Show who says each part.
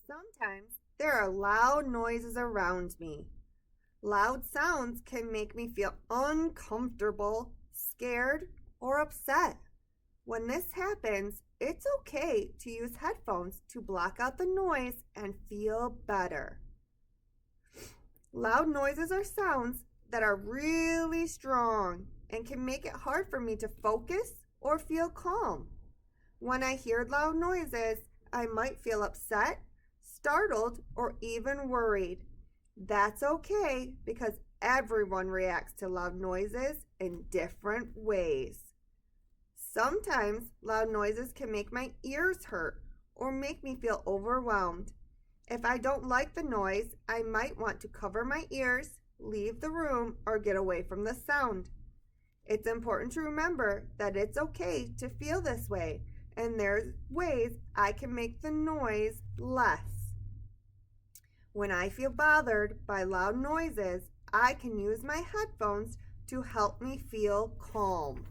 Speaker 1: Sometimes there are loud noises around me. Loud sounds can make me feel uncomfortable, scared, or upset. When this happens, it's okay to use headphones to block out the noise and feel better. Loud noises are sounds that are really strong and can make it hard for me to focus or feel calm. When I hear loud noises, I might feel upset, startled, or even worried. That's okay because everyone reacts to loud noises in different ways. Sometimes loud noises can make my ears hurt or make me feel overwhelmed. If I don't like the noise, I might want to cover my ears, leave the room, or get away from the sound. It's important to remember that it's okay to feel this way, and there's ways I can make the noise less. When I feel bothered by loud noises, I can use my headphones to help me feel calm.